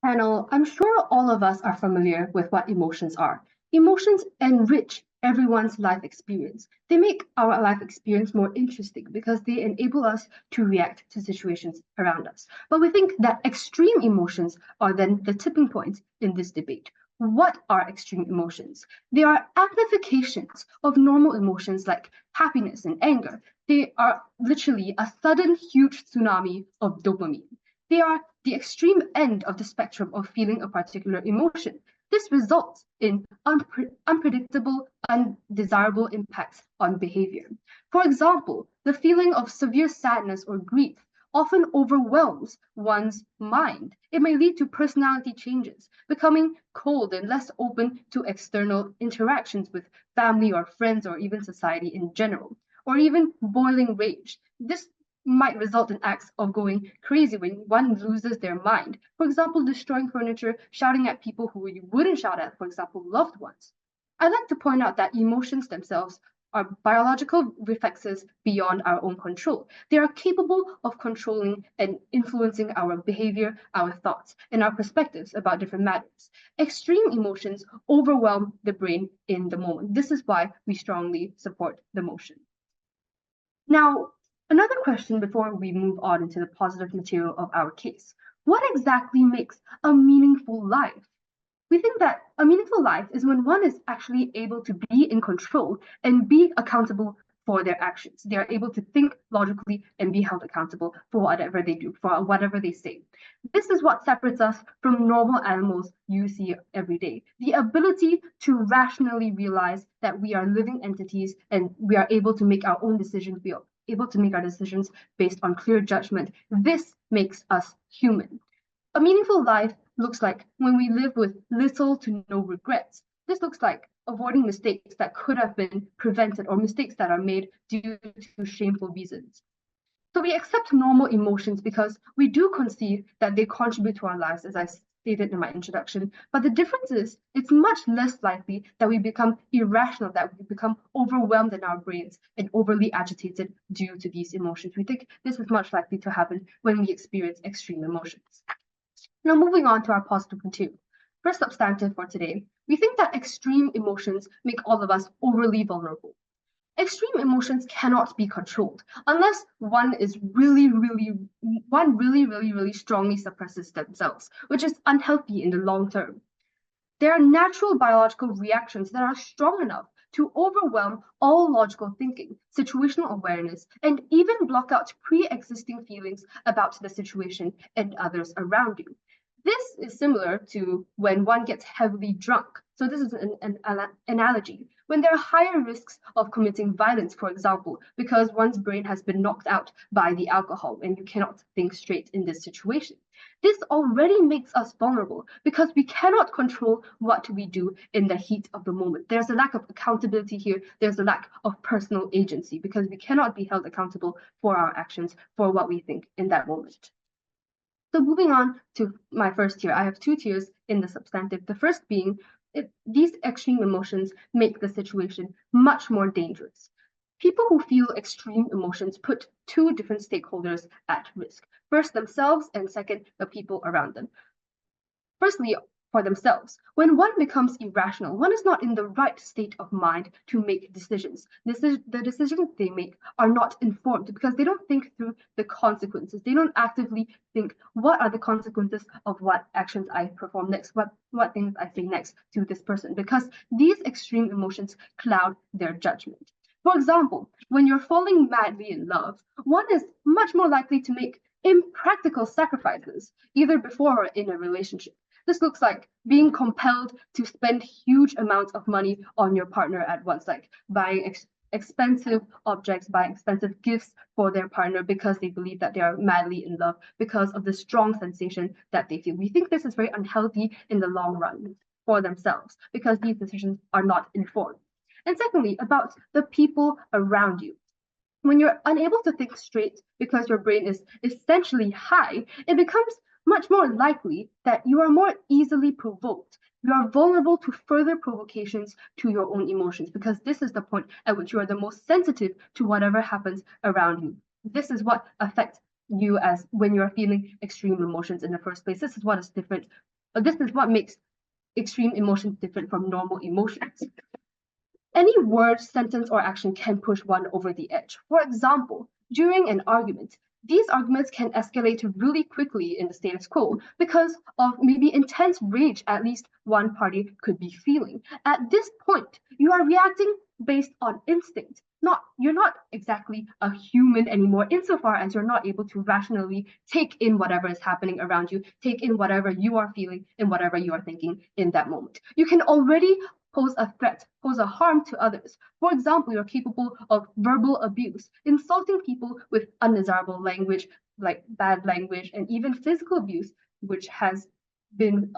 Panel, I'm sure all of us are familiar with what emotions are. Emotions enrich everyone's life experience. They make our life experience more interesting because they enable us to react to situations around us. But we think that extreme emotions are then the tipping point in this debate. What are extreme emotions? They are amplifications of normal emotions like happiness and anger. They are literally a sudden huge tsunami of dopamine. They are the extreme end of the spectrum of feeling a particular emotion. This results in unpredictable, undesirable impacts on behavior. For example, the feeling of severe sadness or grief often overwhelms one's mind. It may lead to personality changes, becoming cold and less open to external interactions with family or friends or even society in general, or even boiling rage. This might result in acts of going crazy when one loses their mind. For example, destroying furniture, shouting at people who you wouldn't shout at, for example, loved ones. I'd like to point out that emotions themselves are biological reflexes beyond our own control. They are capable of controlling and influencing our behavior, our thoughts, and our perspectives about different matters. Extreme emotions overwhelm the brain in the moment. This is why we strongly support the motion. Now, another question before we move on into the positive material of our case. What exactly makes a meaningful life? We think that a meaningful life is when one is actually able to be in control and be accountable for their actions. They are able to think logically and be held accountable for whatever they do, for whatever they say. This is what separates us from normal animals you see every day. The ability to rationally realize that we are living entities and we are able to make our own decisions. We are able to make our decisions based on clear judgment. This makes us human. A meaningful life looks like when we live with little to no regrets. This looks like avoiding mistakes that could have been prevented or mistakes that are made due to shameful reasons. So we accept normal emotions because we do conceive that they contribute to our lives, as I stated in my introduction. But the difference is it's much less likely that we become irrational, that we become overwhelmed in our brains and overly agitated due to these emotions. We think this is much likely to happen when we experience extreme emotions. Now, moving on to our positive material. First substantive for today, we think that extreme emotions make all of us overly vulnerable. Extreme emotions cannot be controlled unless one really strongly suppresses themselves, which is unhealthy in the long term. There are natural biological reactions that are strong enough to overwhelm all logical thinking, situational awareness, and even block out pre-existing feelings about the situation and others around you. This is similar to when one gets heavily drunk. So this is an analogy. When there are higher risks of committing violence, for example, because one's brain has been knocked out by the alcohol and you cannot think straight in this situation. This already makes us vulnerable because we cannot control what we do in the heat of the moment. There's a lack of accountability here. There's a lack of personal agency because we cannot be held accountable for our actions, for what we think in that moment. So moving on to my first tier, I have two tiers in the substantive. The first being these extreme emotions make the situation much more dangerous. People who feel extreme emotions put two different stakeholders at risk. First, themselves, and second, the people around them. Firstly, for themselves. When one becomes irrational, one is not in the right state of mind to make decisions. The decisions they make are not informed because they don't think through the consequences. They don't actively think, what are the consequences of what actions I perform next, what things I say next to this person, because these extreme emotions cloud their judgment. For example, when you're falling madly in love, one is much more likely to make impractical sacrifices, either before or in a relationship. This looks like being compelled to spend huge amounts of money on your partner at once, like buying expensive objects, buying expensive gifts for their partner because they believe that they are madly in love because of the strong sensation that they feel. We think this is very unhealthy in the long run for themselves because these decisions are not informed. And secondly, about the people around you. When you're unable to think straight because your brain is essentially high, it becomes much more likely that you are more easily provoked. You are vulnerable to further provocations to your own emotions because this is the point at which you are the most sensitive to whatever happens around you. This is what affects you as when you're feeling extreme emotions in the first place. This is what is different This is what makes extreme emotions different from normal emotions. Any word, sentence, or action can push one over the edge. For example, during an argument, these arguments can escalate really quickly in the status quo because of maybe intense rage at least one party could be feeling. At this point, you are reacting based on instinct. You're not exactly a human anymore, insofar as you're not able to rationally take in whatever is happening around you, take in whatever you are feeling and whatever you are thinking in that moment. You can already pose a threat, pose a harm to others. For example, you're capable of verbal abuse, insulting people with undesirable language, like bad language, and even physical abuse, which has been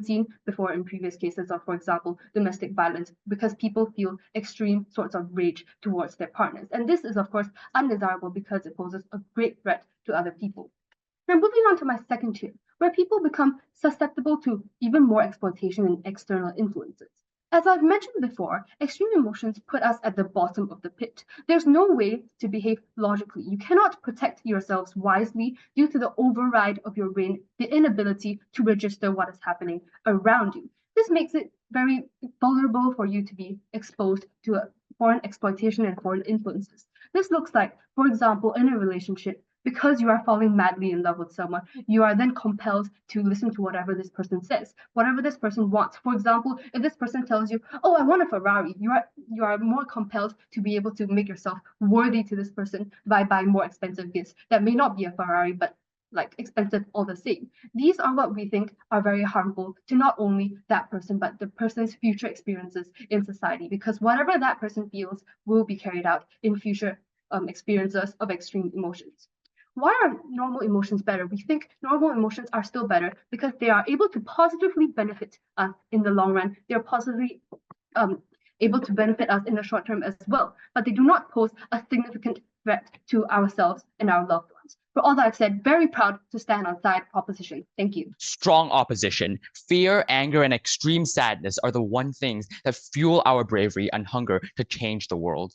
seen before in previous cases of, for example, domestic violence, because people feel extreme sorts of rage towards their partners. And this is, of course, undesirable because it poses a great threat to other people. Now, moving on to my second tier, where people become susceptible to even more exploitation and external influences. As I've mentioned before, extreme emotions put us at the bottom of the pit. There's no way to behave logically. You cannot protect yourselves wisely due to the override of your brain, the inability to register what is happening around you. This makes it very vulnerable for you to be exposed to foreign exploitation and foreign influences. This looks like, for example, in a relationship, because you are falling madly in love with someone, you are then compelled to listen to whatever this person says, whatever this person wants. For example, if this person tells you, "Oh, I want a Ferrari," you are more compelled to be able to make yourself worthy to this person by buying more expensive gifts that may not be a Ferrari, but like expensive all the same. These are what we think are very harmful to not only that person, but the person's future experiences in society, because whatever that person feels will be carried out in future experiences of extreme emotions. Why are normal emotions better? We think normal emotions are still better because they are able to positively benefit us in the long run. They're positively able to benefit us in the short term as well, but they do not pose a significant threat to ourselves and our loved ones. For all that I've said, very proud to stand on side opposition. Thank you. Strong opposition. Fear, anger, and extreme sadness are the one things that fuel our bravery and hunger to change the world.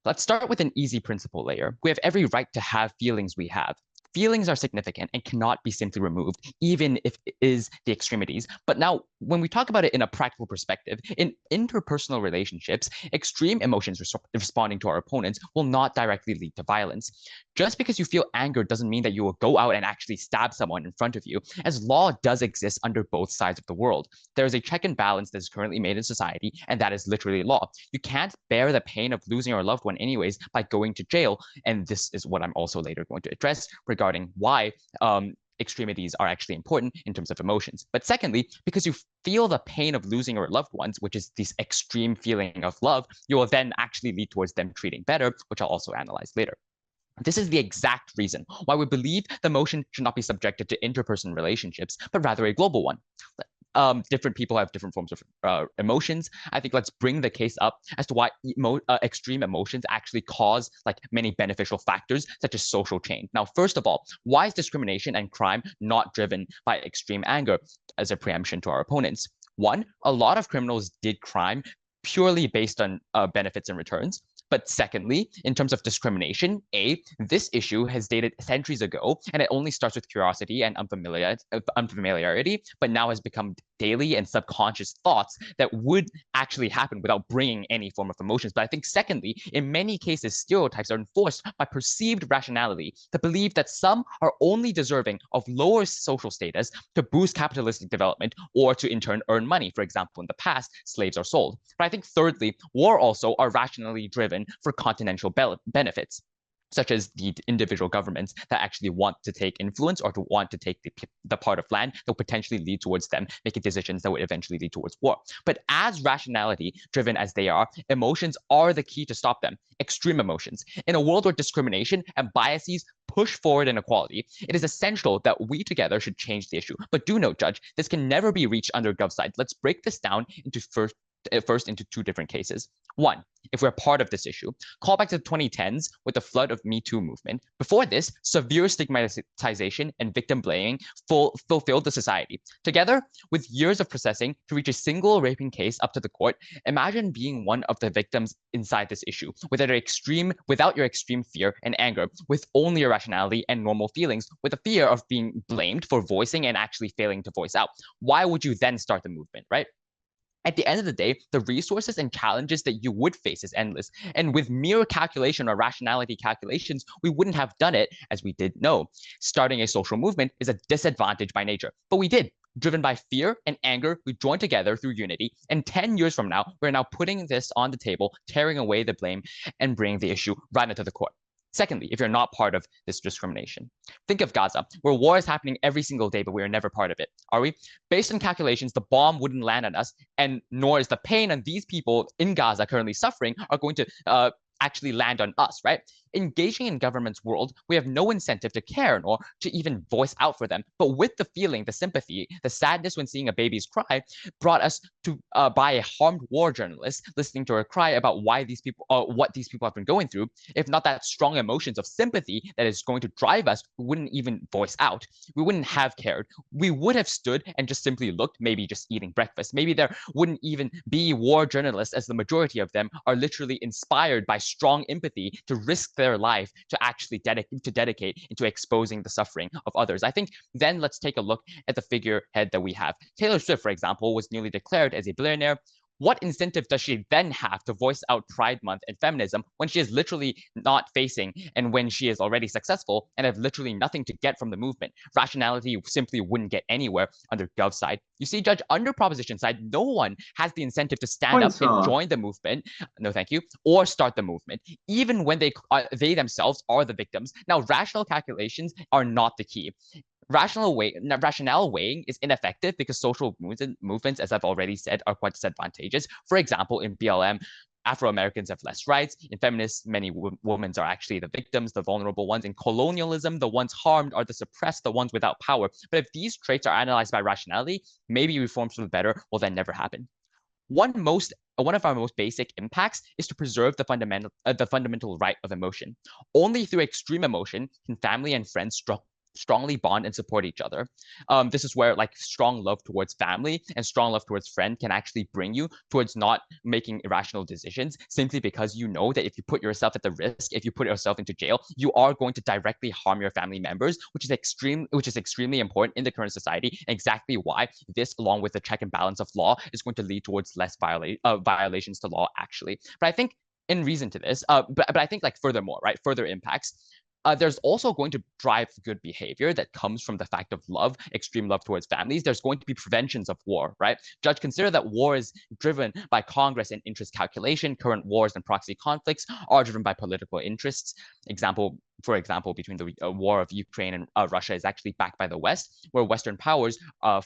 Let's start with an easy principle layer. We have every right to have feelings we have. Feelings are significant and cannot be simply removed, even if it is the extremities. But now, when we talk about it in a practical perspective, in interpersonal relationships, extreme emotions responding to our opponents will not directly lead to violence. Just because you feel anger doesn't mean that you will go out and actually stab someone in front of you, as law does exist under both sides of the world. There is a check and balance that is currently made in society, and that is literally law. You can't bear the pain of losing your loved one anyways by going to jail, and this is what I'm also later going to address regarding why extremities are actually important in terms of emotions. But secondly, because you feel the pain of losing your loved ones, which is this extreme feeling of love, you will then actually lead towards them treating better, which I'll also analyze later. This is the exact reason why we believe the emotion should not be subjected to interpersonal relationships, but rather a global one. Different people have different forms of emotions. I think let's bring the case up as to why extreme emotions actually cause like many beneficial factors, such as social change. Now, first of all, why is discrimination and crime not driven by extreme anger as a preemption to our opponents? One, a lot of criminals did crime purely based on benefits and returns. But secondly, in terms of discrimination, this issue has dated centuries ago, and it only starts with curiosity and unfamiliarity, but now has become daily and subconscious thoughts that would actually happen without bringing any form of emotions. But I think secondly, in many cases, stereotypes are enforced by perceived rationality to believe that some are only deserving of lower social status to boost capitalistic development or to in turn earn money. For example, in the past, slaves are sold. But I think thirdly, war also are rationally driven for continental benefits, such as the individual governments that actually want to take influence or to want to take the part of land that will potentially lead towards them making decisions that would eventually lead towards war. But as rationality driven as they are, emotions are the key to stop them. Extreme emotions. In a world where discrimination and biases push forward inequality, it is essential that we together should change the issue. But do note, Judge, this can never be reached under GovSide. Let's break this down into first into two different cases. One, if we're part of this issue, call back to the 2010s with the flood of Me Too movement. Before this, severe stigmatization and victim blaming fulfilled the society. Together, with years of processing to reach a single raping case up to the court, imagine being one of the victims inside this issue without your extreme fear and anger, with only your rationality and normal feelings, with the fear of being blamed for voicing and actually failing to voice out. Why would you then start the movement, right? At the end of the day, the resources and challenges that you would face is endless. And with mere calculation or rationality calculations, we wouldn't have done it, as we did know. Starting a social movement is a disadvantage by nature, but we did. Driven by fear and anger, we joined together through unity. And 10 years from now, we're now putting this on the table, tearing away the blame, and bringing the issue right into the court. Secondly, if you're not part of this discrimination, think of Gaza, where war is happening every single day, but we are never part of it, are we? Based on calculations, the bomb wouldn't land on us, and nor is the pain on these people in Gaza currently suffering are going to actually land on us, right? Engaging in government's world, we have no incentive to care nor to even voice out for them. But with the feeling, the sympathy, the sadness when seeing a baby's cry brought us to by a harmed war journalist listening to her cry about why these people, what these people have been going through. If not that strong emotions of sympathy that is going to drive us, we wouldn't even voice out. We wouldn't have cared. We would have stood and just simply looked, maybe just eating breakfast. Maybe there wouldn't even be war journalists, as the majority of them are literally inspired by strong empathy to risk their life to actually dedicate into exposing the suffering of others. I think then let's take a look at the figurehead that we have. Taylor Swift, for example, was newly declared as a billionaire. What incentive does she then have to voice out Pride Month and feminism when she is literally not facing and when she is already successful and have literally nothing to get from the movement? Rationality simply wouldn't get anywhere under Gov's side. You see, Judge, under proposition side, no one has the incentive to stand up and join the movement. No, thank you. Or start the movement, even when they themselves are the victims. Now, rational calculations are not the key. Rational weighing is ineffective because social movements, as I've already said, are quite disadvantageous. For example, in BLM, Afro-Americans have less rights. In feminists, many women are actually the victims, the vulnerable ones. In colonialism, the ones harmed are the suppressed, the ones without power. But if these traits are analyzed by rationality, maybe reforms for the better will then never happen. One of our most basic impacts is to preserve the fundamental right of emotion. Only through extreme emotion can family and friends strongly bond and support each other. This is where like strong love towards family and strong love towards friend can actually bring you towards not making irrational decisions simply because you know that if you put yourself at the risk, if you put yourself into jail, you are going to directly harm your family members, which is extremely important in the current society. And exactly why this, along with the check and balance of law, is going to lead towards less violations to law actually. But I think in reason to this, but I think like furthermore, right, further impacts. There's also going to drive good behavior that comes from the fact of love, extreme love towards families. There's going to be preventions of war, right? Judge, consider that war is driven by Congress and interest calculation. Current wars and proxy conflicts are driven by political interests. For example, between the war of Ukraine and Russia is actually backed by the West, where Western powers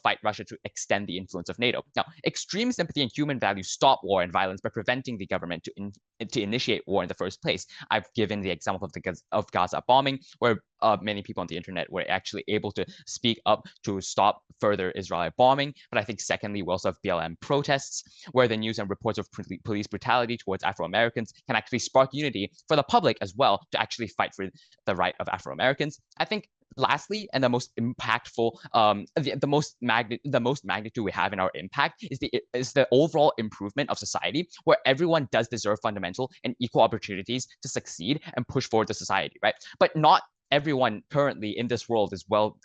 fight Russia to extend the influence of NATO. Now, extreme sympathy and human values stop war and violence by preventing the government to initiate war in the first place. I've given the example of Gaza bombing, where many people on the internet were actually able to speak up to stop further Israeli bombing. But I think secondly, we also have BLM protests, where the news and reports of police brutality towards Afro-Americans can actually spark unity for the public as well to actually fight for the right of Afro-Americans. I think lastly, and the most impactful, the most magnitude we have in our impact is the overall improvement of society, where everyone does deserve fundamental and equal opportunities to succeed and push forward the society, right? But not everyone currently in this world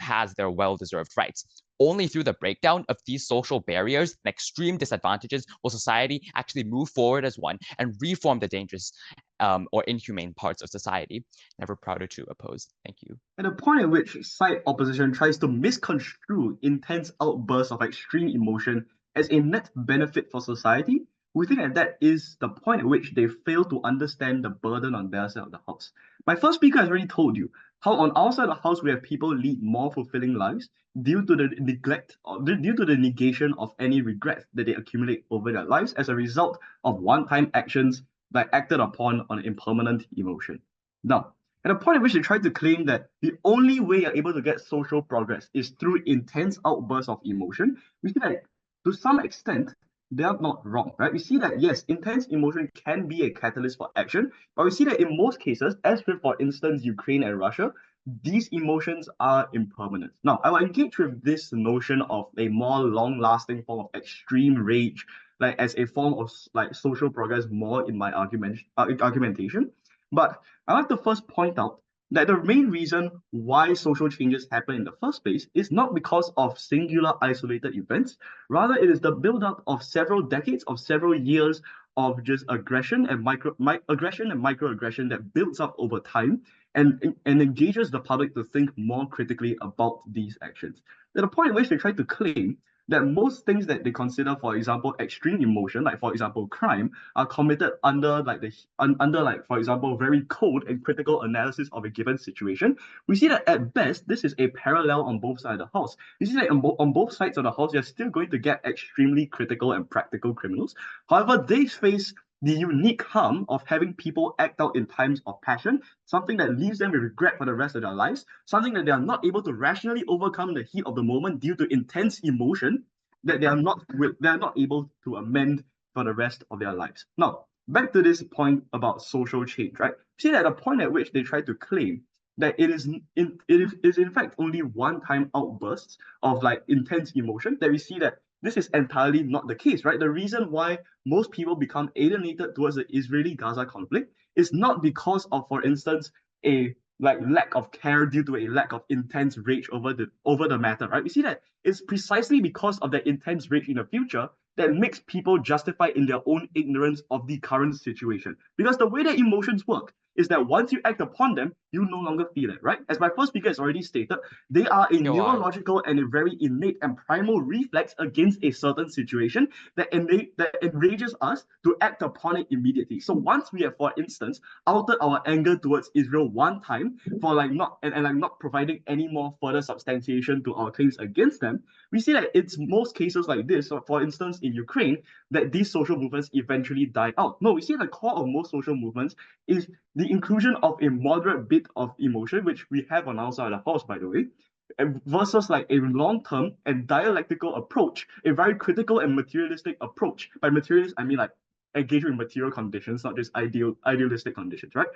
has their well-deserved rights. Only through the breakdown of these social barriers and extreme disadvantages will society actually move forward as one and reform the dangerous or inhumane parts of society. Never prouder to oppose. Thank you. At the point at which side opposition tries to misconstrue intense outbursts of extreme emotion as a net benefit for society, we think that is the point at which they fail to understand the burden on their side of the house. My first speaker has already told you how on our side of the house we have people lead more fulfilling lives due to the negation of any regrets that they accumulate over their lives as a result of one-time actions that acted upon on impermanent emotion. Now, at the point at which they try to claim that the only way you're able to get social progress is through intense outbursts of emotion, we see that to some extent, they are not wrong, right? We see that yes, intense emotion can be a catalyst for action, but we see that in most cases, as with, for instance, Ukraine and Russia, these emotions are impermanent. Now, I will engage with this notion of a more long-lasting form of extreme rage, like as a form of like social progress, more in my argumentation. But I like to first point out that the main reason why social changes happen in the first place is not because of singular isolated events. Rather, it is the build-up of several decades, of several years of just aggression and microaggression that builds up over time and engages the public to think more critically about these actions. At the point at which they try to claim that most things that they consider, for example, extreme emotion, like for example, crime, are committed under under like for example, very cold and critical analysis of a given situation. We see that at best, this is a parallel on both sides of the house. You see that on both sides of the house, you're still going to get extremely critical and practical criminals. However, they face the unique harm of having people act out in times of passion, something that leaves them with regret for the rest of their lives, something that they are not able to rationally overcome the heat of the moment due to intense emotion that they are not able to amend for the rest of their lives. Now, back to this point about social change, right? See that the point at which they try to claim that it is in fact only one-time outbursts of like intense emotion, that we see that this is entirely not the case, right? The reason why most people become alienated towards the Israeli-Gaza conflict is not because of, for instance, a like lack of care due to a lack of intense rage over the matter, right? We see that it's precisely because of that intense rage in the future that makes people justify in their own ignorance of the current situation. Because the way that emotions work is that once you act upon them, you no longer feel it, right? As my first speaker has already stated, they are a Go on. neurological and a very innate and primal reflex against a certain situation that enrages us to act upon it immediately. So once we have, for instance, altered our anger towards Israel one time for like not and like not providing any more further substantiation to our claims against them, we see that it's most cases like this, so for instance in Ukraine, that these social movements eventually die out. No, we see the core of most social movements is the inclusion of a moderate bit of emotion, which we have on our side of the house, by the way, versus like a long-term and dialectical approach, a very critical and materialistic approach. By materialist, I mean like engaging with material conditions, not just idealistic conditions, right?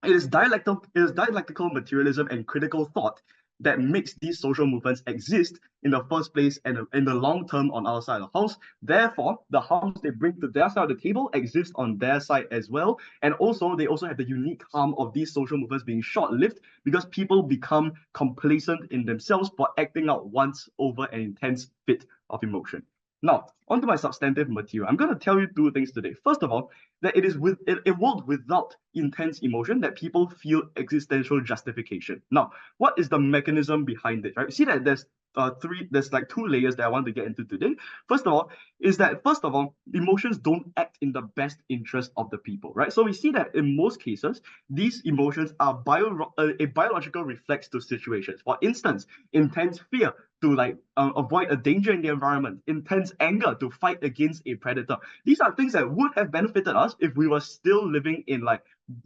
It is dialectical materialism and critical thought that makes these social movements exist in the first place and in the long term on our side of the house. Therefore, the harms they bring to their side of the table exist on their side as well. And also, they also have the unique harm of these social movements being short-lived because people become complacent in themselves for acting out once over an intense fit of emotion. Now, onto my substantive material. I'm going to tell you two things today. First of all, that it is with a world without intense emotion that people feel existential justification. Now, what is the mechanism behind it? Right? See that there's like two layers that I want to get into today. First of all, emotions don't act in the best interest of the people, right? So we see that in most cases, these emotions are a biological reflex to situations. For instance, intense fear to like avoid a danger in the environment, intense anger to fight against a predator. These are things that would have benefited us if we were still living in like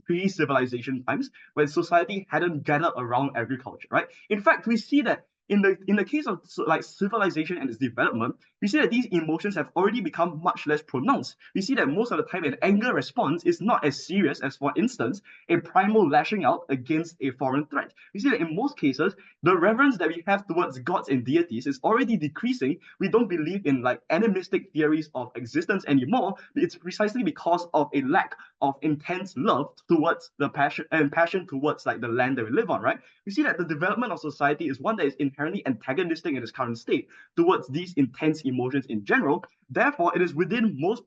pre-civilization times when society hadn't gathered around agriculture, right? In fact, we see that in the case of like civilization and its development, we see that these emotions have already become much less pronounced. We see that most of the time an anger response is not as serious as, for instance, a primal lashing out against a foreign threat. We see that in most cases, the reverence that we have towards gods and deities is already decreasing. We don't believe in like animistic theories of existence anymore. It's precisely because of a lack of intense love towards the passion towards like the land that we live on, right? We see that the development of society is one that is inherently antagonistic in its current state towards these intense emotions in general. Therefore, it is within most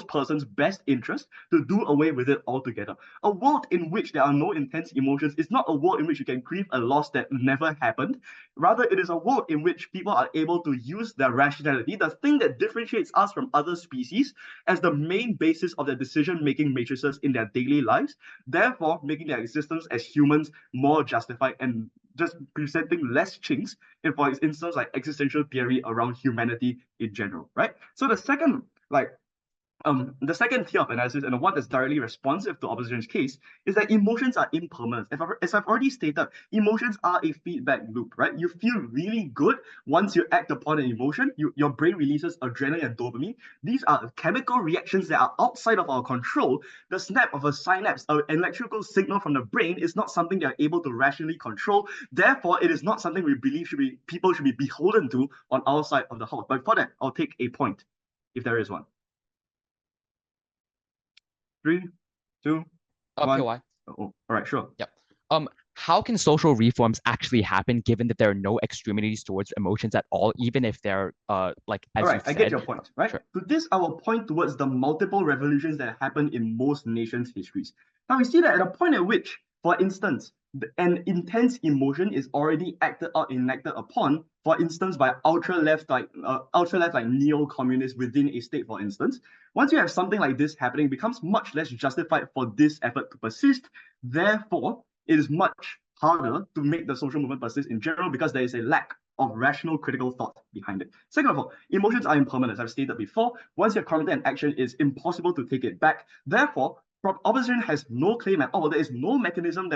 persons' best interest to do away with it altogether. A world in which there are no intense emotions is not a world in which you can grieve a loss that never happened. Rather, it is a world in which people are able to use their rationality, the thing that differentiates us from other species, as the main basis of their decision-making matrices in their daily lives, therefore making their existence as humans more justified and just presenting less chinks in, for instance, like existential theory around humanity in general, right? So the second, like The second tier of analysis, and the one that's directly responsive to opposition's case, is that emotions are impermanent. As I've already stated, emotions are a feedback loop, right? You feel really good once you act upon an emotion. Your brain releases adrenaline and dopamine. These are chemical reactions that are outside of our control. The snap of a synapse, an electrical signal from the brain, is not something they are able to rationally control. Therefore, it is not something we believe people should be beholden to on our side of the house. But for that, I'll take a point, if there is one. 3, 2, Okay, 1. why? Oh, all right, sure. Yep. How can social reforms actually happen given that there are no extremities towards emotions at all, even if they're like as All right, you've I said? get your point, right? Sure. To this, I will point towards the multiple revolutions that happen in most nations' histories. Now we see that at a point at which, for instance, an intense emotion is already acted out, enacted upon, for instance, by ultra left like neo-communists within a state, for instance. Once you have something like this happening, it becomes much less justified for this effort to persist. Therefore, it is much harder to make the social movement persist in general because there is a lack of rational critical thought behind it. Second of all, emotions are impermanent, as I've stated before. Once you have committed an action, it's impossible to take it back. Therefore, opposition has no claim at all. There is no mechanism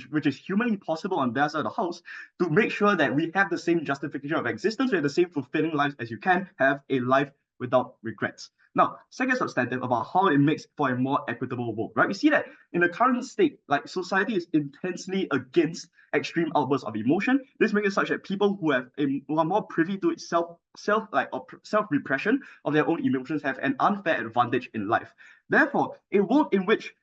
which is humanly possible on their side of the house to make sure that we have the same justification of existence, we have the same fulfilling lives as you can have a life without regrets. Now, second substantive about how it makes for a more equitable world, right? We see that in the current state, like society is intensely against extreme outbursts of emotion. This makes it such that people who are more privy to self-repression of their own emotions have an unfair advantage in life. Therefore, a world in which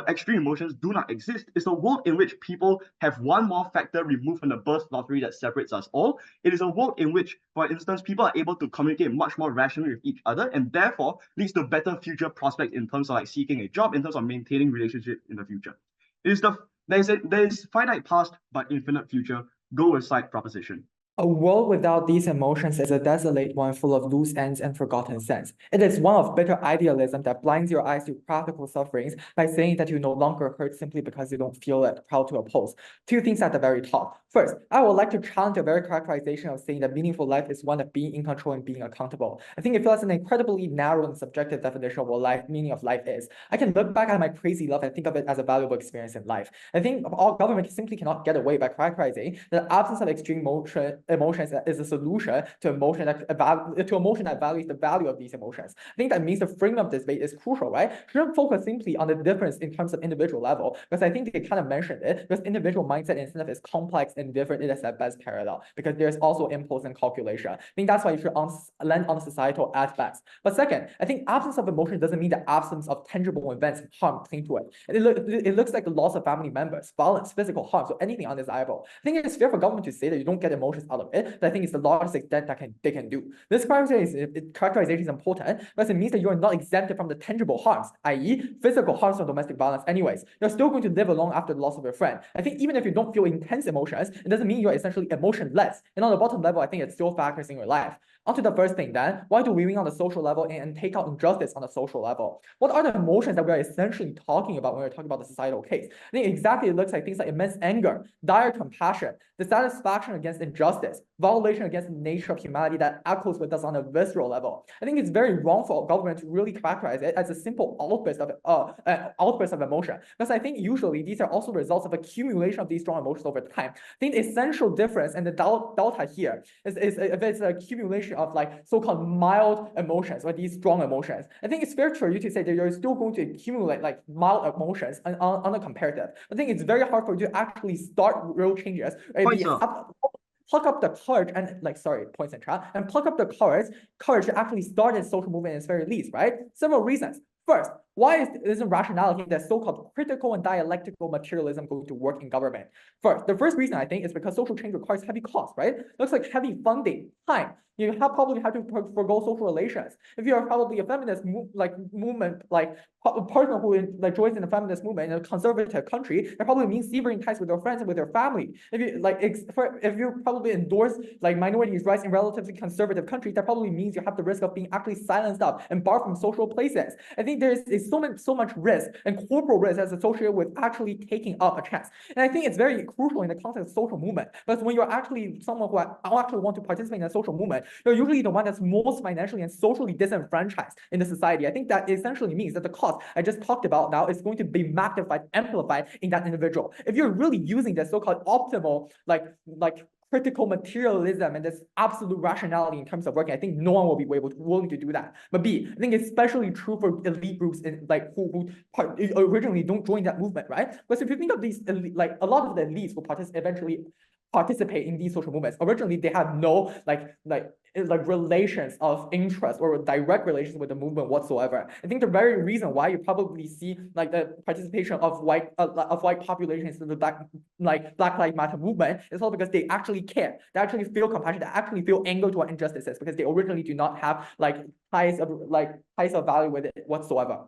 extreme emotions do not exist is a world in which people have one more factor removed from the birth lottery that separates us all. It is a world in which, for instance, people are able to communicate much more rationally with each other, and therefore leads to better future prospects in terms of like seeking a job, in terms of maintaining relationships in the future. It is there is finite past but infinite future. Go aside proposition. A world without these emotions is a desolate one full of loose ends and forgotten sense. It is one of bitter idealism that blinds your eyes to practical sufferings by saying that you no longer hurt simply because you don't feel it, proud to oppose. Two things at the very top. First, I would like to challenge a very characterization of saying that meaningful life is one of being in control and being accountable. I think it feels an incredibly narrow and subjective definition of what meaning of life is. I can look back at my crazy love and think of it as a valuable experience in life. I think all government simply cannot get away by characterizing the absence of extreme emotions is a solution to emotion that values the value of these emotions. I think that means the framing of this debate is crucial, right? Shouldn't focus simply on the difference in terms of individual level, because I think they kind of mentioned it, because individual mindset incentive is complex and different. It is at best parallel, because there's also impulse and calculation. I think that's why you should land on societal aspects. But second, I think absence of emotion doesn't mean the absence of tangible events and harm cling to it. It looks like the loss of family members, violence, physical harm, so anything undesirable. I think it's fair for government to say that you don't get emotions out of it, but I think it's the largest extent that they can do. This characterization is important because it means that you are not exempted from the tangible harms, i.e. physical harms from domestic violence anyways. You're still going to live along after the loss of your friend. I think even if you don't feel intense emotions, it doesn't mean you're essentially emotionless. And on the bottom level, I think it still factors in your life. Onto the first thing then, why do we win on the social level and take out injustice on the social level? What are the emotions that we are essentially talking about when we're talking about the societal case? I think exactly it looks like things like immense anger, dire compassion, dissatisfaction against injustice, violation against the nature of humanity that echoes with us on a visceral level. I think it's very wrong for government to really characterize it as a simple outburst of emotion, because I think usually these are also results of accumulation of these strong emotions over time. I think the essential difference and the delta here is if it's an accumulation of like so-called mild emotions or these strong emotions. I think it's fair for you to say that you're still going to accumulate like mild emotions on a comparative. I think it's very hard for you to actually start real changes. Pluck up the courage and points and chat, and pluck up the courage to actually start a social movement in its very least, right? Several reasons. First, why isn't rationality, that so-called critical and dialectical materialism, going to work in government? The first reason I think is because social change requires heavy cost, right? Looks like heavy funding, time. You probably have to forgo social relations. If you're probably a feminist movement, like a person who joins in the feminist movement in a conservative country, that probably means severing ties with their friends and with their family. If you probably endorse like minorities' rights in relatively conservative countries, that probably means you have the risk of being actually silenced up and barred from social places. I think there's a so much risk and corporal risk that's associated with actually taking up a chance. And I think it's very crucial in the context of social movement, because when you're actually someone who actually want to participate in a social movement, you're usually the one that's most financially and socially disenfranchised in the society. I think that essentially means that the cost I just talked about now is going to be magnified, amplified in that individual. If you're really using the so-called optimal, like critical materialism and this absolute rationality in terms of working, I think no one will be willing to do that. But B, I think it's especially true for elite groups in who originally don't join that movement, right? Because if you think of these elite, a lot of the elites who eventually participate in these social movements, originally they have no relations of interest or direct relations with the movement whatsoever. I think the very reason why you probably see the participation of white populations in the Black Lives Matter movement is all because they actually care, they actually feel compassion, they actually feel anger toward injustices, because they originally do not have ties of value with it whatsoever.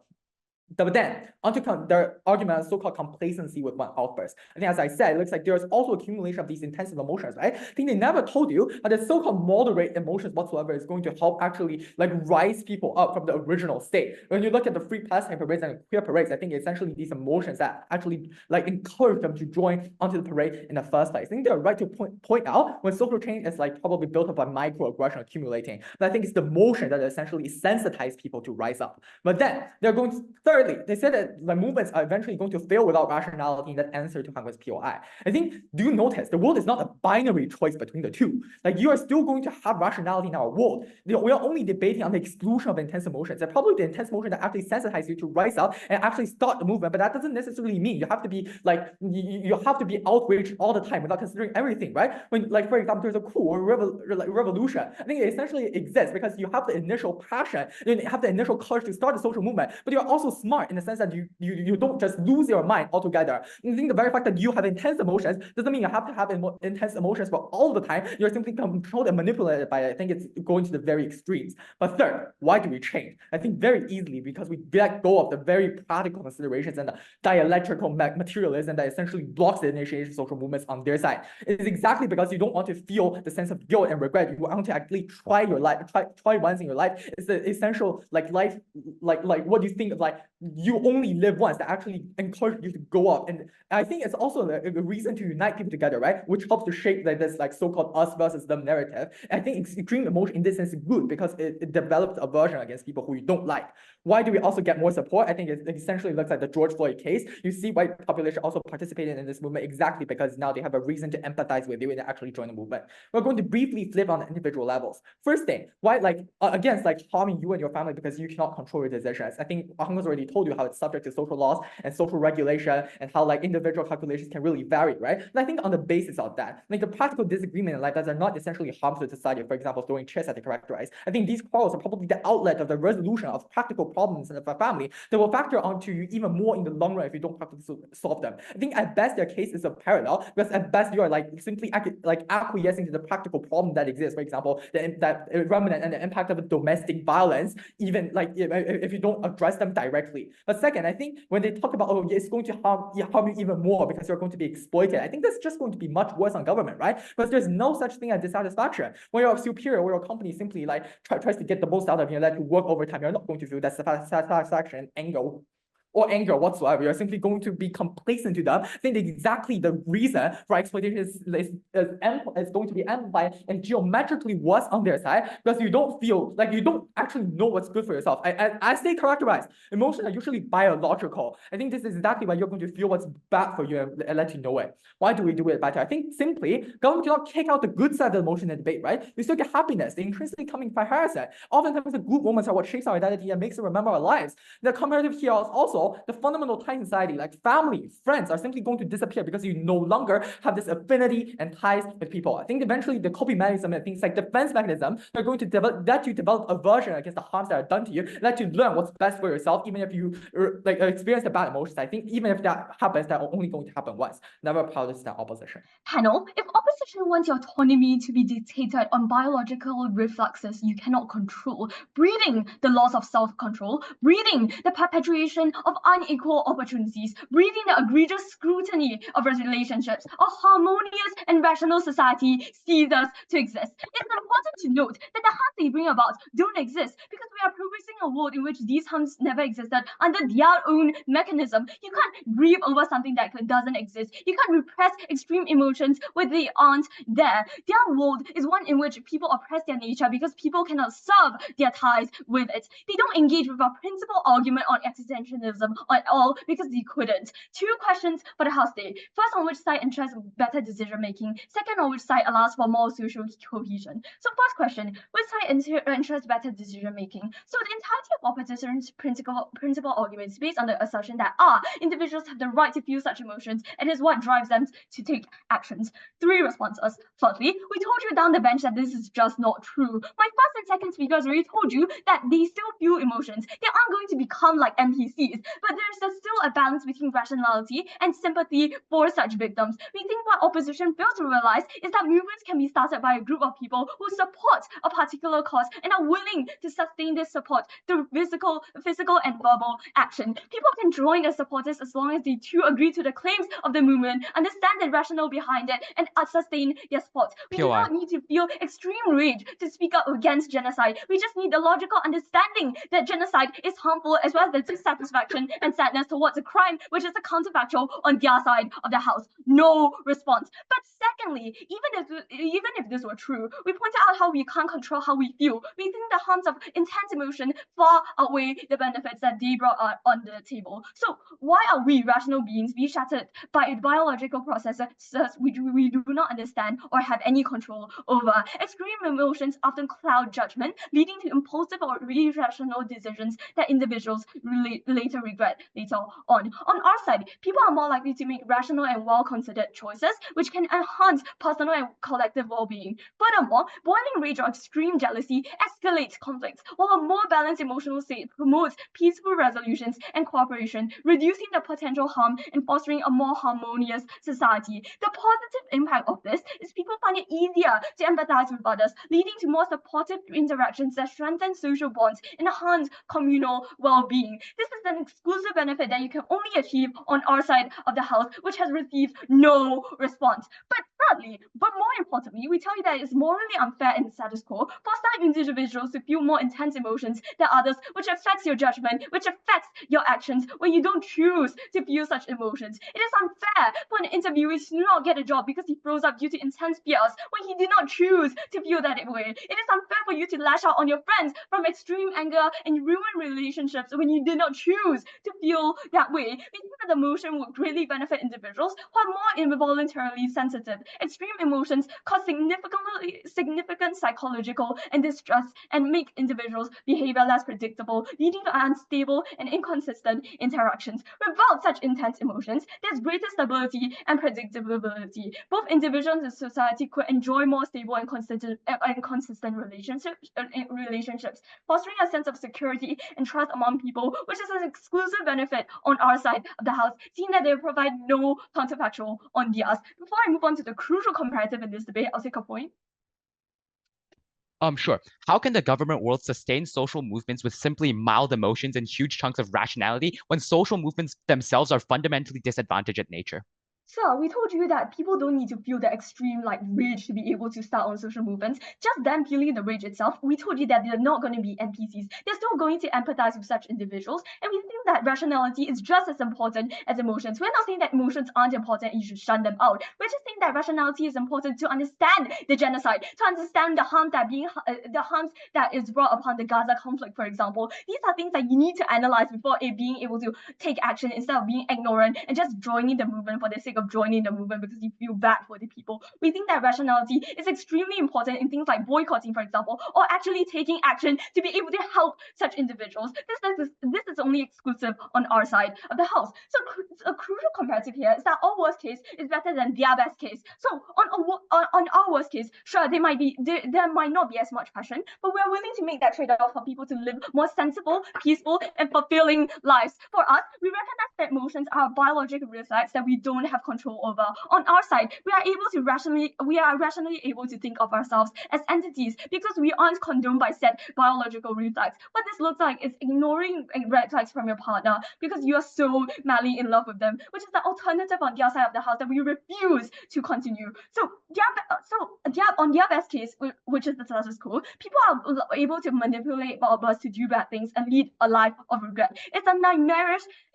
But then, onto the argument of so-called complacency with one outburst. I think, as I said, it looks like there's also accumulation of these intensive emotions, right? I think they never told you that the so-called moderate emotions whatsoever is going to help actually rise people up from the original state. When you look at the free pastime parades and queer parades, I think essentially these emotions that actually encourage them to join onto the parade in the first place. I think they're right to point out when social change is probably built up by microaggression accumulating. But I think it's the motion that essentially sensitize people to rise up. But then they're going to thirdly, they said that the movements are eventually going to fail without rationality in that answer to Hang's POI. I think, do you notice the world is not a binary choice between the two? You are still going to have rationality in our world. We are only debating on the exclusion of intense emotions. And probably the intense emotion that actually sensitizes you to rise up and actually start the movement. But that doesn't necessarily mean you have to be you have to be outraged all the time without considering everything, right? When for example, there's a coup or revolution, I think it essentially exists because you have the initial passion, you have the initial courage to start the social movement, but you're also smart in the sense that you don't just lose your mind altogether. I think the very fact that you have intense emotions doesn't mean you have to have intense emotions for all the time. You're simply controlled and manipulated by it. I think it's going to the very extremes. But third, why do we change? I think very easily because we let go of the very practical considerations and the dialectical materialism that essentially blocks the initiation of social movements on their side. It is exactly because you don't want to feel the sense of guilt and regret. You want to actually try your life, try once in your life. It's the essential life, what do you think of you only live once, that actually encourage you to go up. And I think it's also a reason to unite people together, right? Which helps to shape this so-called us versus them narrative. And I think extreme emotion in this sense is good because it develops aversion against people who you don't like. Why do we also get more support? I think it essentially looks like the George Floyd case. You see white population also participating in this movement exactly because now they have a reason to empathize with you and actually join the movement. We're going to briefly flip on the individual levels. First thing, why against harming you and your family because you cannot control your decisions. I think Hang has already told you how it's subject to social laws and social regulation and how individual calculations can really vary, right? And I think on the basis of that, the practical disagreement in life that are not essentially harmful to society, for example, throwing chairs at the characterized. I think these quarrels are probably the outlet of the resolution of practical problems in the family that will factor onto you even more in the long run if you don't practically solve them. I think at best their case is a parallel because at best you are simply acquiescing to the practical problem that exists. For example, that remnant and the impact of domestic violence, even if you don't address them directly. But second, I think when they talk about it's going to harm you even more because you're going to be exploited, I think that's just going to be much worse on government, right? Because there's no such thing as dissatisfaction. When you're superior or your company simply tries to get the most out of you and let you work overtime, you're not going to feel that satisfaction, anger whatsoever. You're simply going to be complacent to them. I think exactly the reason for exploitation is going to be amplified and geometrically worse on their side because you don't feel you don't actually know what's good for yourself. As they characterize, emotions are usually biological. I think this is exactly why you're going to feel what's bad for you and let you know it. Why do we do it better? I think simply government cannot kick out the good side of the emotion in the debate, right? You still get happiness, the intrinsically coming comparison. Oftentimes the good moments are what shapes our identity and makes us remember our lives. The comparative here is also the fundamental ties in society, like family, friends, are simply going to disappear because you no longer have this affinity and ties with people. I think eventually the coping mechanism and things like defense mechanism are going to let you develop aversion against the harms that are done to you, let you learn what's best for yourself, even if you experience the bad emotions. I think even if that happens, that's only going to happen once. Never practice that opposition. Panel, if opposition wants your autonomy to be dictated on biological reflexes you cannot control, breeding the laws of self-control, breeding the perpetuation of of unequal opportunities, breathing the egregious scrutiny of relationships, a harmonious and rational society ceases to exist. It's important to note that the harms they bring about don't exist because we are progressing a world in which these harms never existed under their own mechanism. You can't grieve over something that doesn't exist. You can't repress extreme emotions when they aren't there. Their world is one in which people oppress their nature because people cannot serve their ties with it. They don't engage with a principal argument on existentialism at all because they couldn't. Two questions for the House Day. First, on which side ensures better decision making? Second, on which side allows for more social cohesion? So first question, which side ensures better decision making? So the entirety of opposition's principal arguments based on the assertion that individuals have the right to feel such emotions and is what drives them to take actions. Three responses. Firstly, we told you down the bench that this is just not true. My first and second speakers already told you that they still feel emotions. They aren't going to become like NPCs, but there's still a balance between rationality and sympathy for such victims. We think what opposition fails to realize is that movements can be started by a group of people who support a particular cause and are willing to sustain this support through physical and verbal action. People can join as supporters as long as they too agree to the claims of the movement, understand the rationale behind it, and sustain their support. We do not need to feel extreme rage to speak up against genocide. We just need the logical understanding that genocide is harmful, as well as the dissatisfaction and sadness towards a crime which is a counterfactual on their side of the house. No response. But secondly, even if this were true, we pointed out how we can't control how we feel. We think the harms of intense emotion far outweigh the benefits that they brought on the table. So why are we rational beings be shattered by biological processes which we do not understand or have any control over? Extreme emotions often cloud judgment, leading to impulsive or irrational decisions that individuals later regret later on. On our side, people are more likely to make rational and well-considered choices, which can enhance personal and collective well-being. Furthermore, boiling rage or extreme jealousy escalates conflicts, while a more balanced emotional state promotes peaceful resolutions and cooperation, reducing the potential harm and fostering a more harmonious society. The positive impact of this is people find it easier to empathize with others, leading to more supportive interactions that strengthen social bonds and enhance communal well-being. This is an exclusive benefit that you can only achieve on our side of the house, which has received no response. But thirdly, but more importantly, we tell you that it's morally unfair in the status quo for some individuals to feel more intense emotions than others, which affects your judgment, which affects your actions when you don't choose to feel such emotions. It is unfair for an interviewee to not get a job because he froze up due to intense fears when he did not choose to feel that way. It is unfair for you to lash out on your friends from extreme anger and ruin relationships when you did not choose to feel that way. We think that the emotion would greatly benefit individuals who are more involuntarily sensitive. Extreme emotions cause significant psychological and distress and make individuals' behavior less predictable, leading to unstable and inconsistent interactions. Without such intense emotions, there's greater stability and predictability. Both individuals and society could enjoy more stable and consistent relationships, fostering a sense of security and trust among people, which is an exclusive benefit on our side of the house, seeing that they provide no counterfactual on theirs. Before I move on to the crucial comparative in this debate, I'll take a point. Sure. How can the government world sustain social movements with simply mild emotions and huge chunks of rationality when social movements themselves are fundamentally disadvantaged at nature? Sir, we told you that people don't need to feel the extreme rage to be able to start on social movements. Just them feeling the rage itself, we told you that they're not going to be NPCs. They're still going to empathize with such individuals. And we think that rationality is just as important as emotions. We're not saying that emotions aren't important and you should shun them out. We're just saying that rationality is important to understand the genocide, to understand the harm the harms that is brought upon the Gaza conflict, for example. These are things that you need to analyze before being able to take action instead of being ignorant and just joining the movement for the sake of joining the movement because you feel bad for the people. We think that rationality is extremely important in things like boycotting, for example, or actually taking action to be able to help such individuals. This is only exclusive on our side of the house. So a crucial comparative here is that our worst case is better than their best case. So on our worst case, sure, there might not be as much passion, but we're willing to make that trade-off for people to live more sensible, peaceful, and fulfilling lives. For us, we recognize that emotions are biological reflex that we don't have control over. On our side, we are rationally able to think of ourselves as entities because we aren't condoned by said biological reflex. What this looks like is ignoring red flags from your partner because you are so madly in love with them, which is the alternative on the other side of the house that we refuse to continue. So on their best case, which is the status quo, people are able to manipulate others to do bad things and lead a life of regret. It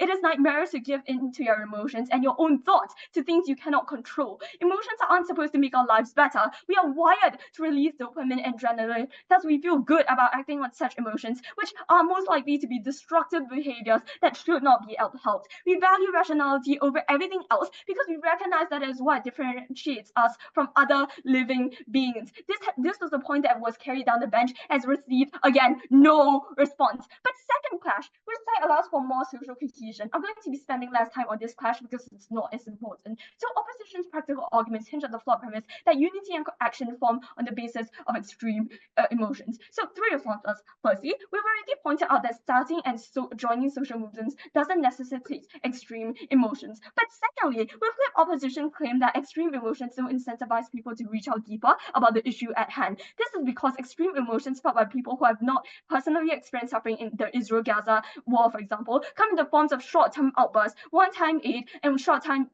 is nightmarish to give in to your emotions and your own thoughts to things you cannot control. Emotions aren't supposed to make our lives better. We are wired to release dopamine and adrenaline. Thus, we feel good about acting on such emotions, which are most likely to be destructive behaviors that should not be upheld. We value rationality over everything else because we recognize that is what differentiates us from other living beings. This was the point that was carried down the bench as received, again, no response. But second clash, which side allows for more social cohesion? I'm going to be spending less time on this clash because it's not as important. So opposition's practical arguments hinge on the flawed premise that unity and action form on the basis of extreme emotions. So three responses. Firstly, we've already pointed out that starting and joining social movements doesn't necessitate extreme emotions. But secondly, with flip opposition claim that extreme emotions don't incentivize people to reach out deeper about the issue at hand. This is because extreme emotions felt by people who have not personally experienced suffering in the Israel-Gaza war, for example, come in the forms of short-term outbursts, one-time aid, and short time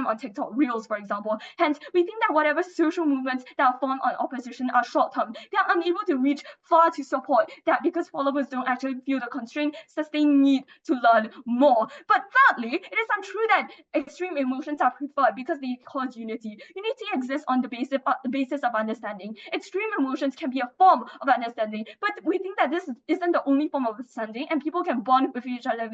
on TikTok Reels, for example. Hence, we think that whatever social movements that are formed on opposition are short-term. They are unable to reach far to support that because followers don't actually feel the constrained, sustained need to learn more. But thirdly, it is untrue that extreme emotions are preferred because they cause unity. Unity exists on the basis of understanding. Extreme emotions can be a form of understanding, but we think that this isn't the only form of understanding, and people can bond with each other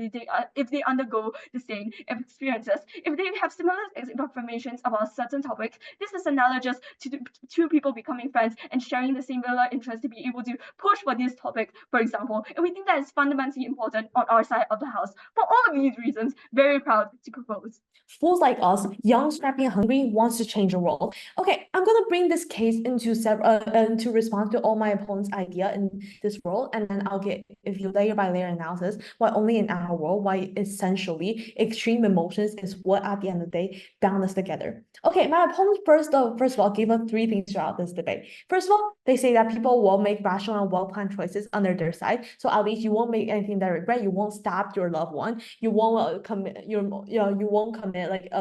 if they undergo the same experiences. If they have similar informations about certain topics, this is analogous to two people becoming friends and sharing the similar interest to be able to push for this topic, for example. And we think that is fundamentally important on our side of the house. For all of these reasons, very proud to propose. Fools like us, young, scrappy, and hungry, wants to change the world. Okay, I'm gonna bring this case into to respond to all my opponent's idea in this world, and then I'll get, if you layer by layer analysis, why only in our world, why essentially extreme emotions is what at the end of the day bound us together. Okay, my opponent first of all gave us three things throughout this debate. First of all, they say that people will make rational and well-planned choices under their side, so at least you won't make anything that regret, you won't stab your loved one, you won't commit you won't commit like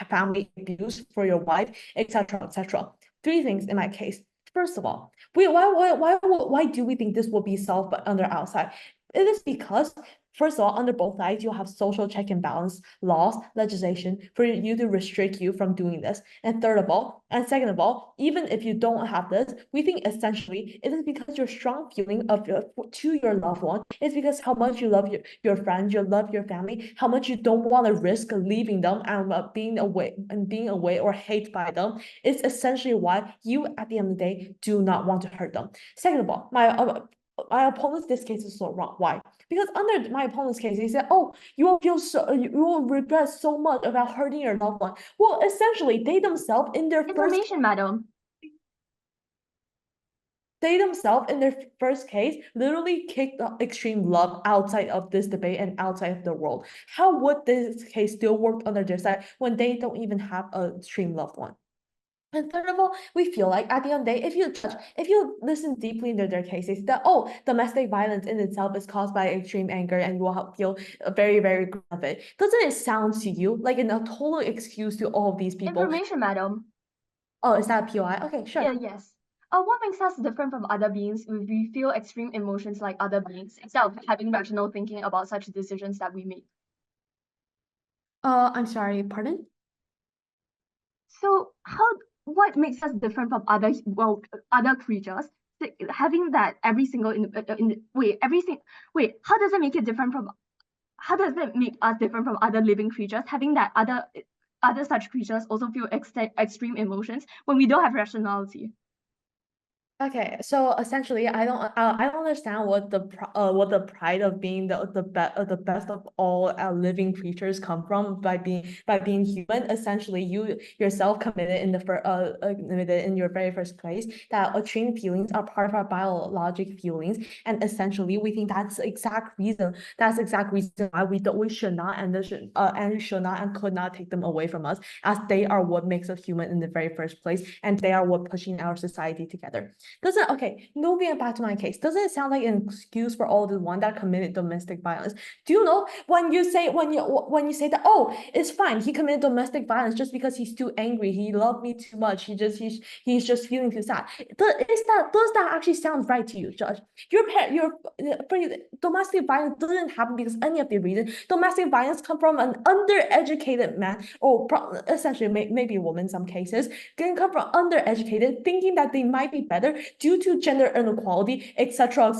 family abuse for your wife, etc., etc. Three things in my case. First of all, why do we think this will be solved under outside? It is because, first of all, under both sides, you'll have social check and balance laws, legislation for you to restrict you from doing this. And third of all, and second of all, even if you don't have this, we think essentially it is because your strong feeling of to your loved one is because how much you love your friends, you love your family, how much you don't want to risk leaving them and being away or hate by them. It's essentially why you, at the end of the day, do not want to hurt them. Second of all, my opponent's this case is so wrong. Why? Because under my opponent's case, he said, "Oh, you will regret so much about hurting your loved one." Well, essentially, they themselves in their first case literally kicked the extreme love outside of this debate and outside of the world. How would this case still work under their side when they don't even have a extreme loved one? And third of all, we feel like at the end of the day, if you listen deeply into their cases, that domestic violence in itself is caused by extreme anger and you will feel very, very good of it. Doesn't it sound to you like a total excuse to all of these people? Information, madam. Oh, is that a POI? Okay, sure. Yeah, yes. What makes us different from other beings if we feel extreme emotions like other beings instead of having rational thinking about such decisions that we make? I'm sorry, pardon? So what makes us different from other creatures? Having that every single how does it make it different from? How does it make us different from other living creatures? Having that other such creatures also feel extreme emotions when we don't have rationality. Okay, so essentially, I don't understand what the pride of being the best of all living creatures come from by being human. Essentially, you yourself committed in your very first place that extreme feelings are part of our biologic feelings, and essentially, we think that's the exact reason. That's the exact reason why we should not and could not take them away from us, as they are what makes us human in the very first place, and they are what pushing our society together. Moving back to my case, doesn't it sound like an excuse for all the one that committed domestic violence? Do you know when you say that, oh, it's fine, he committed domestic violence just because he's too angry, he loved me too much, he's just feeling too sad. Does that actually sound right to you, Judge? Domestic violence doesn't happen because any of the reason. Domestic violence come from an undereducated man, or essentially maybe a woman in some cases, can come from undereducated, thinking that they might be better due to gender inequality, etc.,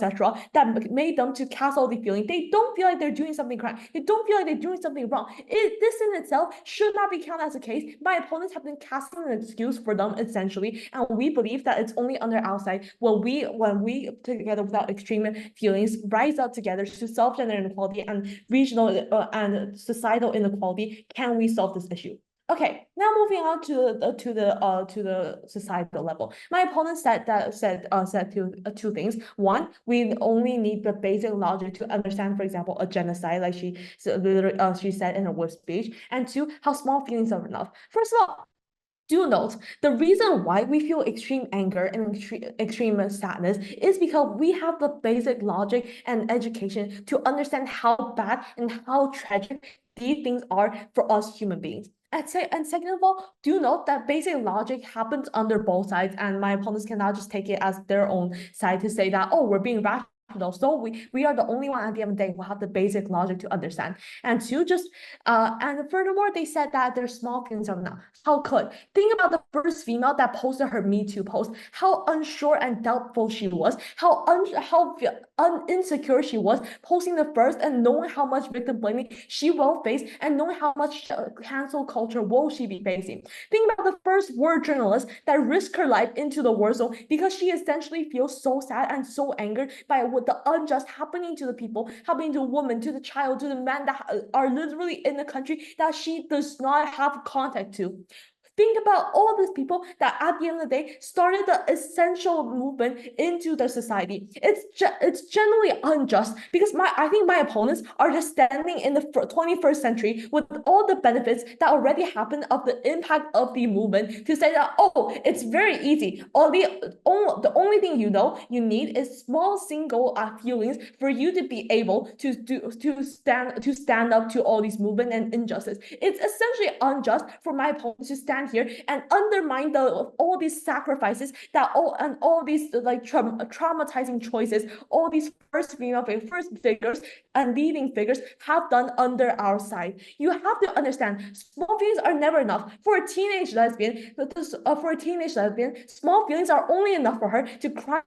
that made them to cast all the feeling. They don't feel like they're doing something correct. They don't feel like they're doing something wrong. This in itself should not be counted as a case. My opponents have been casting an excuse for them, essentially, and we believe that it's only on their outside when we together without extreme feelings rise up together to solve gender inequality and regional and societal inequality can we solve this issue. Okay, now moving on to the societal level. My opponent said two things. One, we only need the basic logic to understand, for example, a genocide, like she said in her web speech. And two, how small feelings are enough. First of all, do note, the reason why we feel extreme anger and extreme sadness is because we have the basic logic and education to understand how bad and how tragic these things are for us human beings. And second of all, do note that basic logic happens under both sides, and my opponents cannot just take it as their own side to say that, oh, we're being rational. So we are the only one at the end of the day who have the basic logic to understand. And two, and furthermore, they said that there's small things of now. How could? Think about the first female that posted her Me Too post, how unsure and doubtful she was, how insecure she was, posting the first and knowing how much victim blaming she will face and knowing how much cancel culture will she be facing. Think about the first word journalist that risked her life into the war zone because she essentially feels so sad and so angered by what the unjust happening to the people, happening to a woman, to the child, to the man that are literally in the country that she does not have contact to. Think about all these people that at the end of the day started the essential movement into the society. It's generally unjust because I think my opponents are just standing in the 21st century with all the benefits that already happened of the impact of the movement to say that, oh, it's very easy. The only thing you need is small single feelings for you to be able to stand up to all these movement and injustice. It's essentially unjust for my opponents to stand here and undermine all these sacrifices that all these like traumatizing choices all these first figures and leading figures have done under our side. You have to understand, small feelings are never enough for a teenage lesbian. Small feelings are only enough for her to cry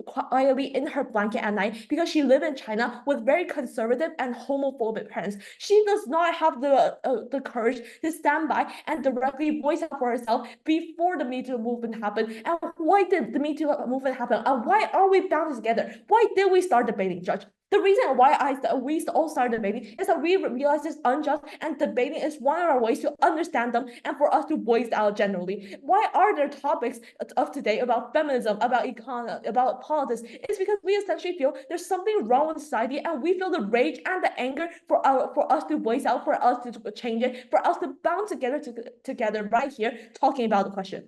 quietly in her blanket at night because she lives in China with very conservative and homophobic parents. She does not have the courage to stand by and directly voice out for herself before the Me Too movement happened. And why did the Me Too movement happen? And why are we bound together? Why did we start debating, Judge? The reason why we all started debating is that we realized it's unjust, and debating is one of our ways to understand them and for us to voice out generally. Why are there topics of today about feminism, about economy, about politics? It's because we essentially feel there's something wrong with society, and we feel the rage and the anger for us to voice out, for us to change it, for us to bound together right here talking about the question.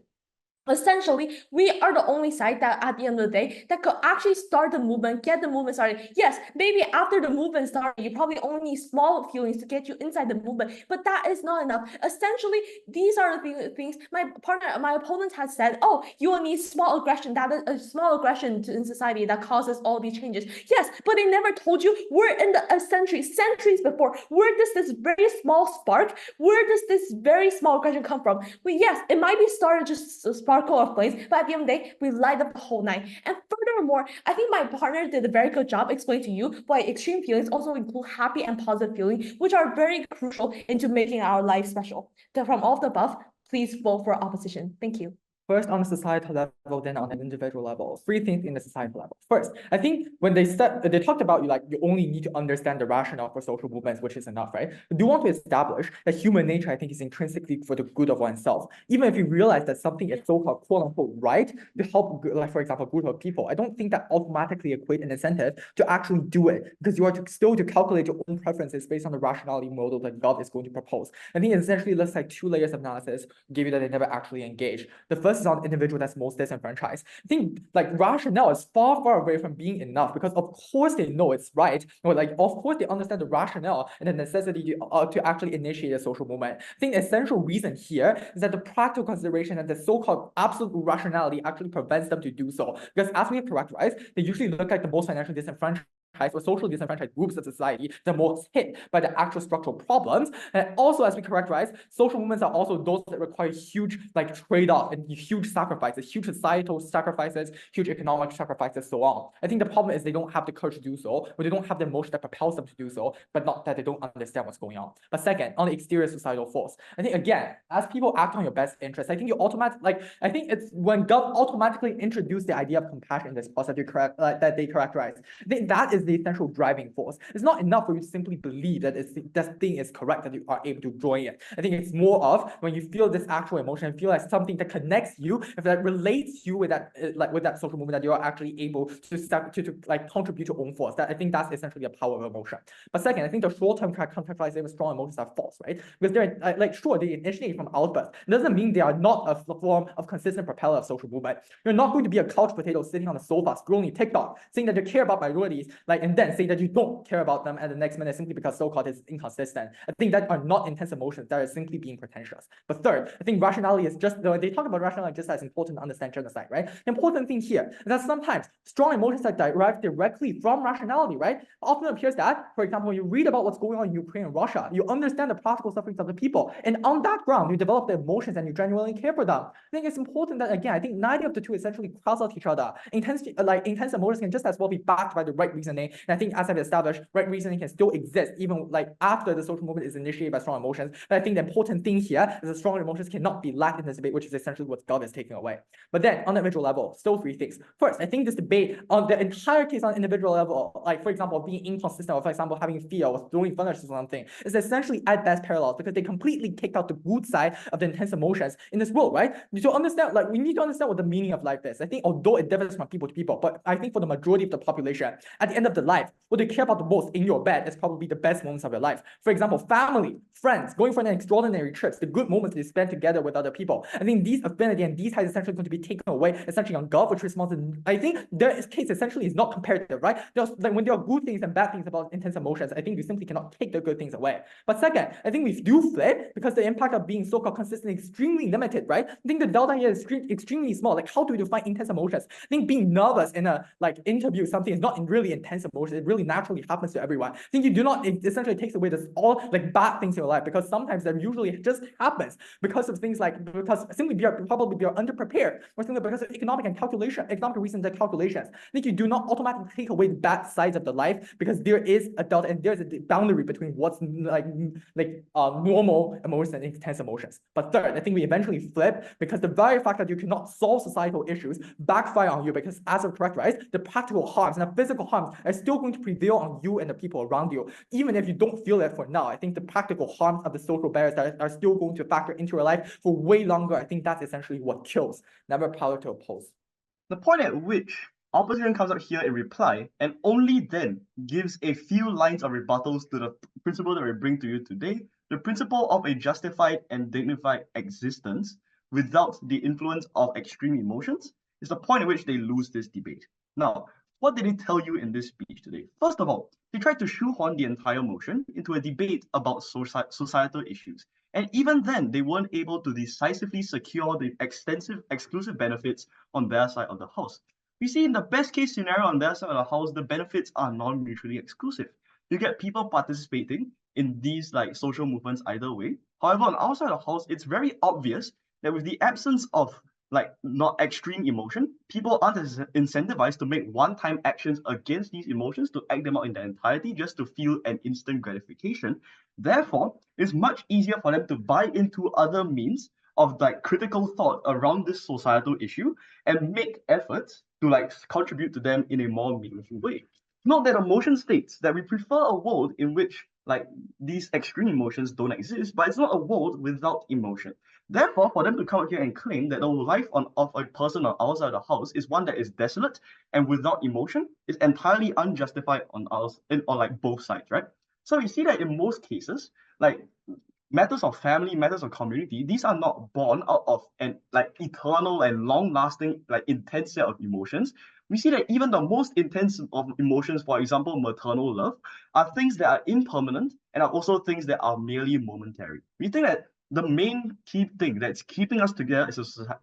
Essentially, we are the only side that at the end of the day that could actually start the movement, get the movement started. Yes, maybe after the movement started, you probably only need small feelings to get you inside the movement, but that is not enough. Essentially, these are the things my opponent has said, oh, you will need small aggression, that is a small aggression in society that causes all these changes. Yes, but they never told you we're in the centuries before. Where does this very small spark, where does this very small aggression come from? Well, yes, it might be started just a sparkle of flames, but at the end of the day, we light up the whole night. And furthermore, I think my partner did a very good job explaining to you why extreme feelings also include happy and positive feelings, which are very crucial into making our life special. From all of the above, please vote for opposition. Thank you. First on a societal level, then on an individual level. Three things in the societal level. First, I think when they talked about you only need to understand the rationale for social movements, which is enough, right? We do want to establish that human nature, I think, is intrinsically for the good of oneself. Even if you realize that something is so-called quote unquote right to help, like for example, a group of people, I don't think that automatically equate an incentive to actually do it, because you are still to calculate your own preferences based on the rationality model that God is going to propose. I think it essentially looks like two layers of analysis, give you that they never actually engage. The first is on individual that's most disenfranchised. I think like rationale is far away from being enough, because of course they know it's right, or like of course they understand the rationale and the necessity to actually initiate a social movement. I think the essential reason here is that the practical consideration and the so-called absolute rationality actually prevents them to do so. Because as we have characterized, they usually look like the most financially disenfranchised or socially disenfranchised groups of society, the most hit by the actual structural problems. And also, as we characterize, social movements are also those that require huge trade-off and huge sacrifices, huge societal sacrifices, huge economic sacrifices, so on. I think the problem is they don't have the courage to do so, or they don't have the emotion that propels them to do so, but not that they don't understand what's going on. But second, on the exterior societal force, I think again, as people act on your best interest, I think you I think it's when Gov automatically introduce the idea of compassion in this process that they characterize. I think that is the essential driving force. It's not enough for you to simply believe that that thing is correct, that you are able to join it. I think it's more of when you feel this actual emotion, feel like something that connects you, if that relates you with that with that social movement, that you are actually able to contribute your own force. That I think that's essentially a power of emotion. But second, I think the short-term contextualization with strong emotions are false, right? Because they're sure they initiate from outbursts. It doesn't mean they are not a form of consistent propeller of social movement. You're not going to be a couch potato sitting on the sofa scrolling TikTok, saying that you care about minorities, and then say that you don't care about them at the next minute simply because so-called is inconsistent. I think that are not intense emotions, that are simply being pretentious. But third, I think rationality is just, they talk about rationality just as important to understand genocide, right? The important thing here is that sometimes strong emotions are derived directly from rationality, right? Often appears that, for example, when you read about what's going on in Ukraine and Russia, you understand the practical sufferings of the people, and on that ground, you develop the emotions and you genuinely care for them. I think it's important that, again, I think neither of the two essentially crowds out each other. Intense emotions can just as well be backed by the right reasoning. And I think as I've established, right reasoning can still exist even after the social movement is initiated by strong emotions. But I think the important thing here is that strong emotions cannot be lacked in this debate, which is essentially what Gov is taking away. But then on the individual level, still three things. First, I think this debate on the entire case on individual level, for example, being inconsistent, or for example, having fear or throwing furniture or something, is essentially at best parallels, because they completely kicked out the good side of the intense emotions in this world, right? To understand, we need to understand what the meaning of life is. I think although it differs from people to people, but I think for the majority of the population, at the end of the life, what they care about the most in your bed is probably the best moments of your life. For example, family, friends, going for an extraordinary trips, the good moments they spend together with other people. I think these affinity and these are essentially going to be taken away essentially on Gov, which responds to, I think their case essentially is not comparative, right? There's, when there are good things and bad things about intense emotions, I think you simply cannot take the good things away. But second, I think we do flip, because the impact of being so-called consistent is extremely limited, right? I think the delta here is extremely small. How do we define intense emotions? I think being nervous in a interview something is not really intense emotion. It really naturally happens to everyone. I think you do not, it essentially takes away this all bad things in your life, because sometimes that usually just happens because of things because simply we are underprepared, or simply because of economic reasons and calculations. I think you do not automatically take away the bad sides of the life, because there is a delta and there's a boundary between what's normal emotions and intense emotions. But third, I think we eventually flip, because the very fact that you cannot solve societal issues backfire on you, because as I've characterized, the practical harms and the physical harms are still going to prevail on you and the people around you. Even if you don't feel it for now, I think the practical harms of the social barriers that are still going to factor into your life for way longer, I think that's essentially what kills. Never power to oppose. The point at which opposition comes out here in reply, and only then gives a few lines of rebuttals to the principle that we bring to you today, the principle of a justified and dignified existence without the influence of extreme emotions, is the point at which they lose this debate. Now, what did they tell you in this speech today? First of all, they tried to shoehorn the entire motion into a debate about societal issues. And even then, they weren't able to decisively secure the extensive exclusive benefits on their side of the house. We see in the best case scenario on their side of the house, the benefits are non-mutually exclusive. You get people participating in these social movements either way. However, on our side of the house, it's very obvious that with the absence of not extreme emotion, people aren't incentivized to make one-time actions against these emotions, to act them out in their entirety just to feel an instant gratification. Therefore, it's much easier for them to buy into other means of like critical thought around this societal issue and make efforts to like contribute to them in a more meaningful way. Note that the motion states that we prefer a world in which like these extreme emotions don't exist, but it's not a world without emotion. Therefore, for them to come out here and claim that the life of a person on outside the house is one that is desolate and without emotion is entirely unjustified on like both sides, right? So we see that in most cases, like matters of family, matters of community, these are not born out of an like eternal and long-lasting, like intense set of emotions. We see that even the most intense of emotions, for example, maternal love, are things that are impermanent and are also things that are merely momentary. We think that the main key thing that's keeping us together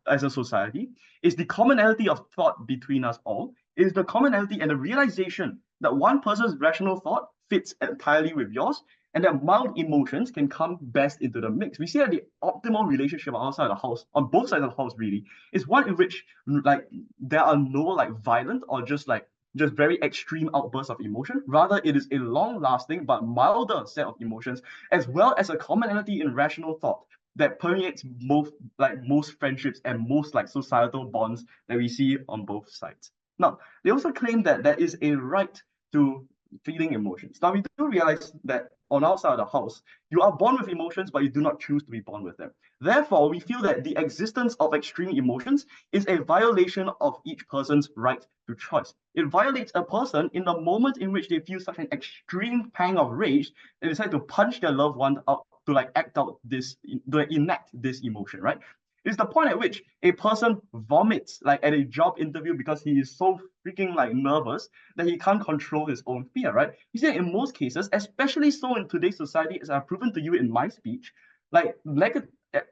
as a society is the commonality of thought between us all, is the commonality and the realization that one person's rational thought fits entirely with yours, and that mild emotions can come best into the mix. We see that the optimal relationship outside the house, on both sides of the house really, is one in which like there are no like violent or just very extreme outbursts of emotion. Rather, it is a long-lasting but milder set of emotions, as well as a commonality in rational thought that permeates most friendships and most like societal bonds that we see on both sides. Now, they also claim that there is a right to feeling emotions. Now, we do realize that on our side of the house, you are born with emotions, but you do not choose to be born with them. Therefore, we feel that the existence of extreme emotions is a violation of each person's right to choice. It violates a person in the moment in which they feel such an extreme pang of rage, they decide to punch their loved one out to like enact this emotion, right? It's the point at which a person vomits like at a job interview because he is so freaking like nervous that he can't control his own fear, right? You see that in most cases, especially so in today's society, as I've proven to you in my speech, like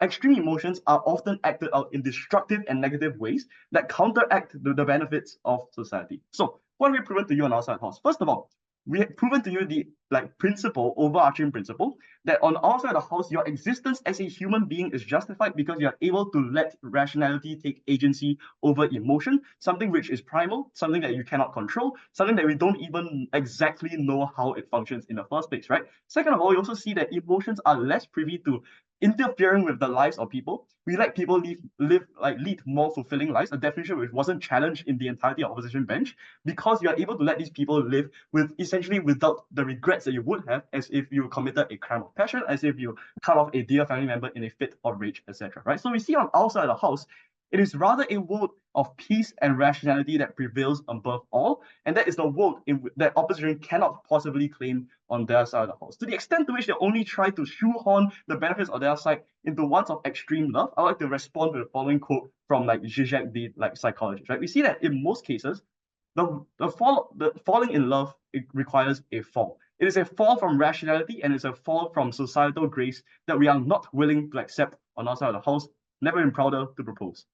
extreme emotions are often acted out in destructive and negative ways that counteract the benefits of society. So what have we proven to you on our side house? First of all, we have proven to you the like overarching principle, that on our side of the house, your existence as a human being is justified because you are able to let rationality take agency over emotion, something which is primal, something that you cannot control, something that we don't even exactly know how it functions in the first place, right? Second of all, you also see that emotions are less privy to interfering with the lives of people. We let people lead more fulfilling lives, a definition which wasn't challenged in the entirety of opposition bench, because you are able to let these people live with essentially without the regrets that you would have as if you committed a crime of passion, as if you cut off a dear family member in a fit of rage, etc. Right? So we see on our side of the house, it is rather a world of peace and rationality that prevails above all, and that is the world that opposition cannot possibly claim on their side of the house. To the extent to which they only try to shoehorn the benefits of their side into ones of extreme love, I would like to respond to the following quote from like Zizek, the like psychologist. Right? We see that in most cases, the falling in love, it requires a fall. It is a fall from rationality and it's a fall from societal grace that we are not willing to accept on our side of the house. Never been prouder to propose.